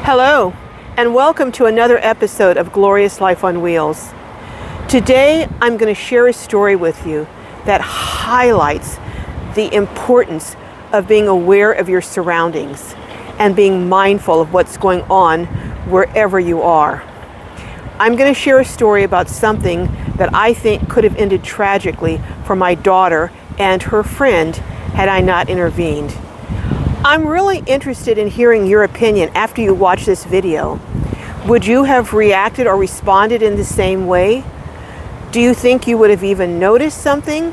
Hello, and welcome to another episode of Glorious Life on Wheels. Today, I'm going to share a story with you that highlights the importance of being aware of your surroundings and being mindful of what's going on wherever you are. I'm going to share a story about something that I think could have ended tragically for my daughter and her friend had I not intervened. I'm really interested in hearing your opinion after you watch this video. Would you have reacted or responded in the same way? Do you think you would have even noticed something?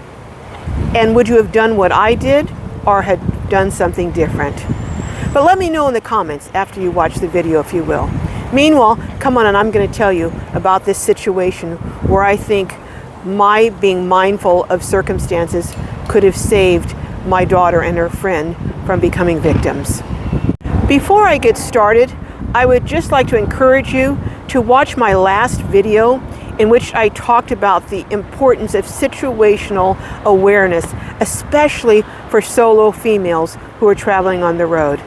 And would you have done what I did or had done something different? But let me know in the comments after you watch the video, if you will. Meanwhile, come on, and I'm going to tell you about this situation where I think my being mindful of circumstances could have saved my daughter and her friend from becoming victims. Before I get started, I would just like to encourage you to watch my last video in which I talked about the importance of situational awareness, especially for solo females who are traveling on the road.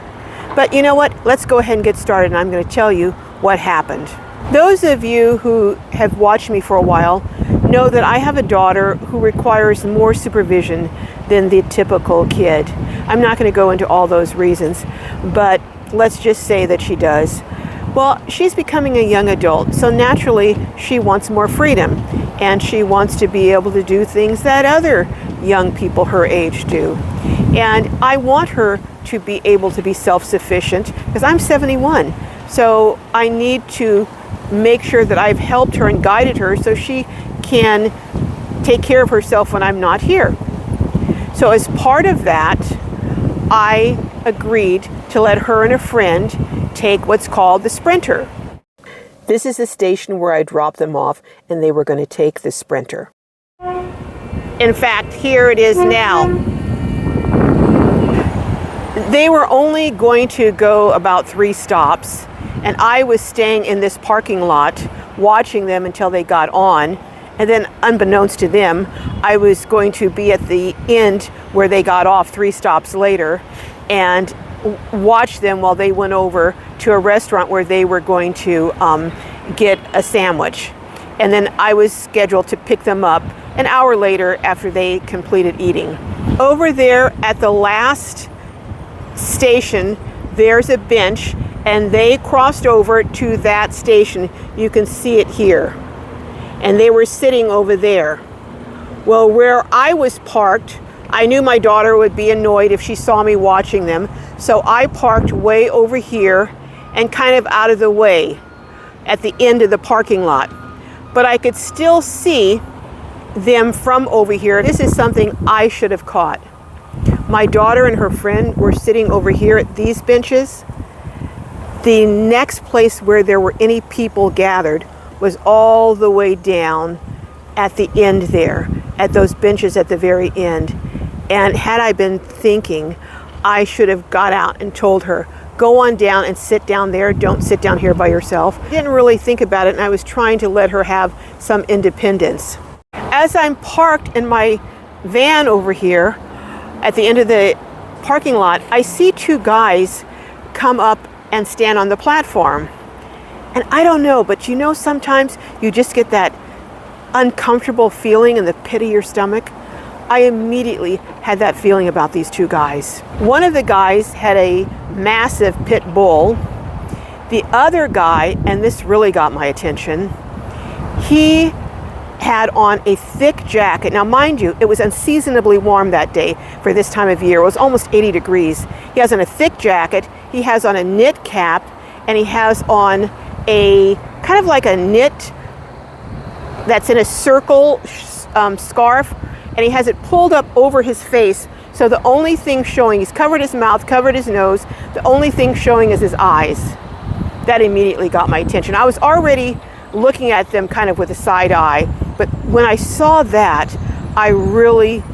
But you know what? Let's go ahead and get started, and I'm going to tell you what happened. Those of you who have watched me for a while know that I have a daughter who requires more supervision than the typical kid. I'm not going to go into all those reasons, but let's just say that she does. Well, she's becoming a young adult, so naturally she wants more freedom, and she wants to be able to do things that other young people her age do. And I want her to be able to be self-sufficient because I'm 71. So I need to make sure that I've helped her and guided her so she can take care of herself when I'm not here. So as part of that, I agreed to let her and a friend take what's called the Sprinter. This is the station where I dropped them off, and they were going to take the Sprinter. In fact, here it is now. They were only going to go about 3 stops, and I was staying in this parking lot watching them until they got on. And then, unbeknownst to them, I was going to be at the end where they got off 3 stops later and watch them while they went over to a restaurant where they were going to get a sandwich. And then I was scheduled to pick them up an hour later after they completed eating. Over there at the last station, there's a bench, and they crossed over to that station. You can see it here. And they were sitting over there. Well, where I was parked, I knew my daughter would be annoyed if she saw me watching them, so I parked way over here and kind of out of the way at the end of the parking lot. But I could still see them from over here. This is something I should have caught. My daughter and her friend were sitting over here at these benches. The next place where there were any people gathered was all the way down at the end there, at those benches at the very end. And had I been thinking, I should have got out and told her, go on down and sit down there, don't sit down here by yourself. I didn't really think about it, and I was trying to let her have some independence. As I'm parked in my van over here at the end of the parking lot, I see 2 guys come up and stand on the platform. And I don't know, but you know, sometimes you just get that uncomfortable feeling in the pit of your stomach. I immediately had that feeling about these 2 guys. One of the guys had a massive pit bull. The other guy, and this really got my attention, he had on a thick jacket. Now, mind you, it was unseasonably warm that day for this time of year. It was almost 80 degrees. He has on a thick jacket, he has on a knit cap, and he has on a kind of like a knit that's in a circle scarf, and he has it pulled up over his face, so the only thing showing, he's covered his mouth, covered his nose, the only thing showing is his eyes. That immediately got my attention. I was already looking at them kind of with a side eye, but when I saw that, I really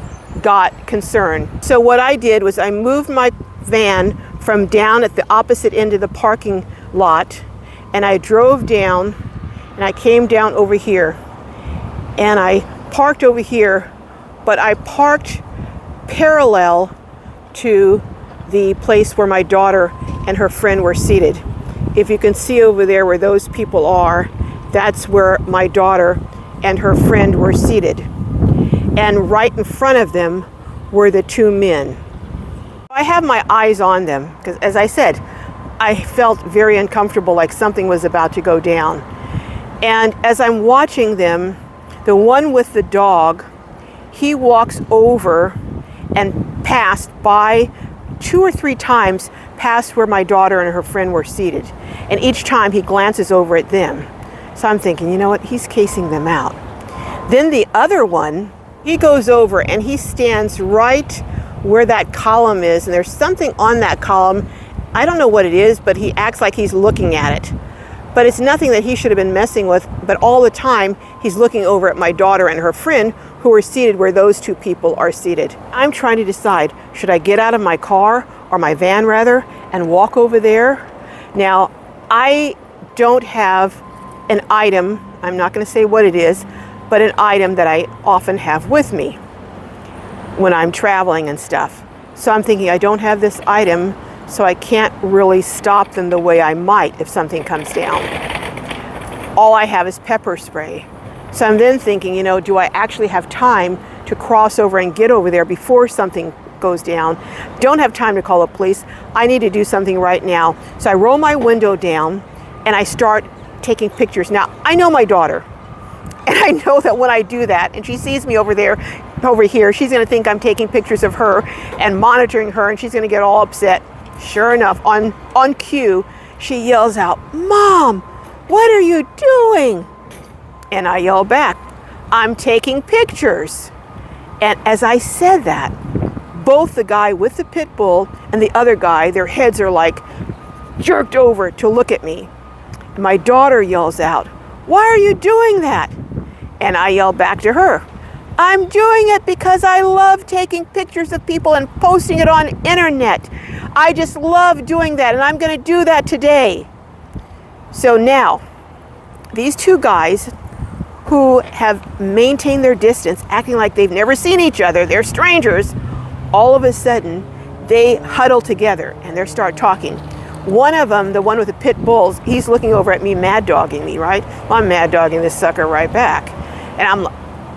got concerned. So what I did was I moved my van from down at the opposite end of the parking lot, and I drove down, and I came down over here, and I parked over here, but I parked parallel to the place where my daughter and her friend were seated. If you can see over there where those people are, that's where my daughter and her friend were seated. And right in front of them were the two men. I have my eyes on them because, as I said, I felt very uncomfortable, like something was about to go down. And as I'm watching them, the one with the dog, he walks over and passed by 2 or 3 times past where my daughter and her friend were seated. And each time he glances over at them. So I'm thinking, you know what, he's casing them out. Then the other one, he goes over and he stands right where that column is, and there's something on that column. I don't know what it is, but he acts like he's looking at it. But it's nothing that he should have been messing with, but all the time he's looking over at my daughter and her friend who are seated where those two people are seated. I'm trying to decide, should I get out of my car, or my van rather, and walk over there? Now, I don't have an item, I'm not going to say what it is, but an item that I often have with me when I'm traveling and stuff. So I'm thinking, I don't have this item, so I can't really stop them the way I might if something comes down. All I have is pepper spray. So I'm then thinking, you know, do I actually have time to cross over and get over there before something goes down? Don't have time to call the police. I need to do something right now. So I roll my window down and I start taking pictures. Now, I know my daughter, and I know that when I do that and she sees me over here, she's going to think I'm taking pictures of her and monitoring her, and she's going to get all upset. Sure enough, on cue, she yells out, "Mom, what are you doing?" And I yell back, "I'm taking pictures." And as I said that, both the guy with the pit bull and the other guy, their heads are like jerked over to look at me. My daughter yells out, "Why are you doing that?" And I yell back to her, "I'm doing it because I love taking pictures of people and posting it on internet. I just love doing that, and I'm going to do that today." So now, these two guys who have maintained their distance, acting like they've never seen each other, they're strangers, all of a sudden, they huddle together and they start talking. One of them, the one with the pit bulls, he's looking over at me, mad dogging me, right? Well, I'm mad dogging this sucker right back. And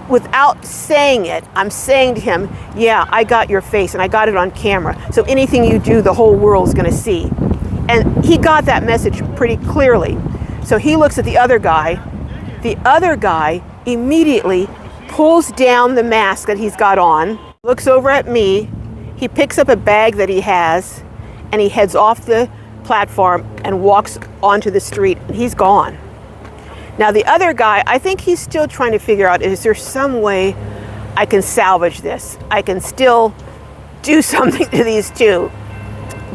without saying it, I'm saying to him, "Yeah, I got your face and I got it on camera. So anything you do, the whole world's going to see." And he got that message pretty clearly. So he looks at the other guy. The other guy immediately pulls down the mask that he's got on, looks over at me. He picks up a bag that he has and he heads off the platform and walks onto the street, and he's gone. Now the other guy, I think he's still trying to figure out, is there some way I can salvage this? I can still do something to these two.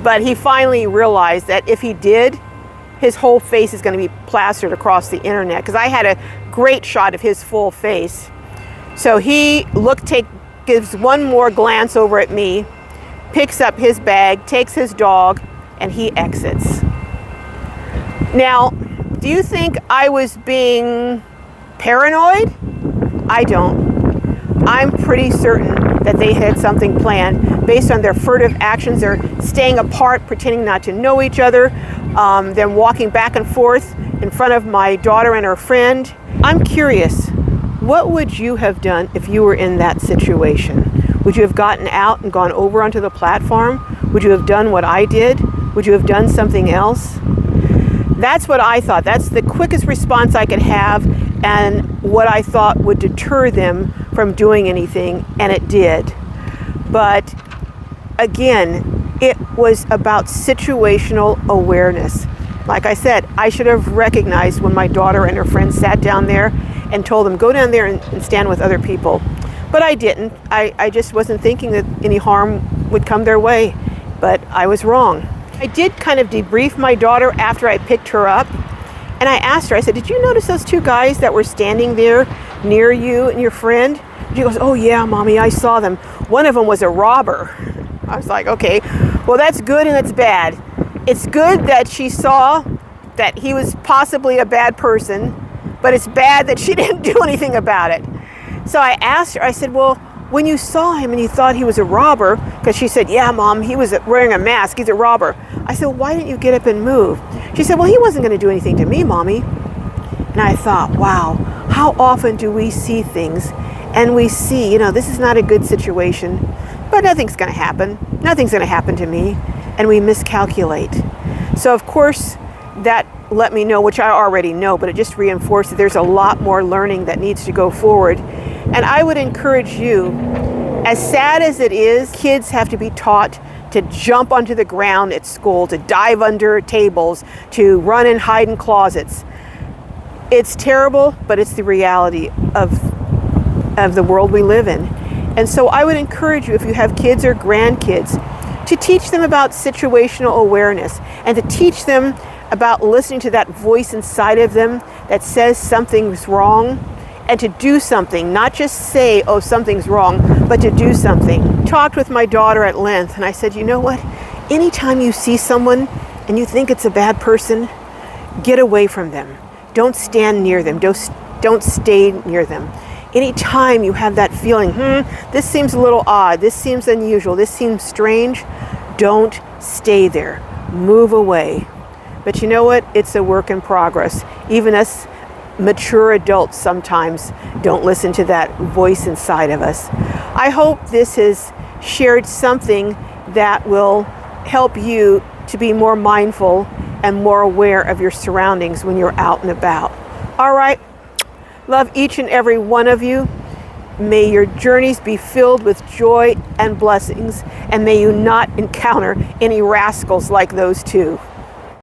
But he finally realized that if he did, his whole face is going to be plastered across the internet, because I had a great shot of his full face. So he gives one more glance over at me, picks up his bag, takes his dog, and he exits. Now, do you think I was being paranoid? I don't. I'm pretty certain that they had something planned based on their furtive actions. They're staying apart, pretending not to know each other, then walking back and forth in front of my daughter and her friend. I'm curious, what would you have done if you were in that situation? Would you have gotten out and gone over onto the platform? Would you have done what I did? Would you have done something else? That's what I thought. That's the quickest response I could have, and what I thought would deter them from doing anything, and it did. But again, it was about situational awareness. Like I said, I should have recognized when my daughter and her friends sat down there and told them, "Go down there and stand with other people." But I didn't. I just wasn't thinking that any harm would come their way. But I was wrong. I did kind of debrief my daughter after I picked her up. And I asked her, I said, "Did you notice those two guys that were standing there near you and your friend?" She goes, "Oh yeah, Mommy, I saw them. One of them was a robber." I was like, okay, well, that's good and that's bad. It's good that she saw that he was possibly a bad person, but it's bad that she didn't do anything about it. So I asked her, I said, "Well, when you saw him and you thought he was a robber, because she said, yeah, Mom, he was wearing a mask, he's a robber. I said, why didn't you get up and move? She said, well, he wasn't going to do anything to me, Mommy. And I thought, wow, how often do we see things and we see, this is not a good situation, but nothing's going to happen. Nothing's going to happen to me. And we miscalculate. So, of course, that let me know, which I already know, but it just reinforced that there's a lot more learning that needs to go forward. And I would encourage you, as sad as it is, kids have to be taught to jump onto the ground at school, to dive under tables, to run and hide in closets. It's terrible, but it's the reality of the world we live in. And so I would encourage you, if you have kids or grandkids, to teach them about situational awareness and to teach them about listening to that voice inside of them that says something's wrong, and to do something, not just say, oh, something's wrong, but to do something. Talked with my daughter at length, and I said, you know what? Anytime you see someone and you think it's a bad person, get away from them. Don't stand near them. Don't stay near them. Anytime you have that feeling, this seems a little odd, this seems unusual, this seems strange, don't stay there. Move away. But you know what? It's a work in progress. Even us mature adults sometimes don't listen to that voice inside of us. I hope this has shared something that will help you to be more mindful and more aware of your surroundings when you're out and about. All right. Love each and every one of you. May your journeys be filled with joy and blessings, and may you not encounter any rascals like those two.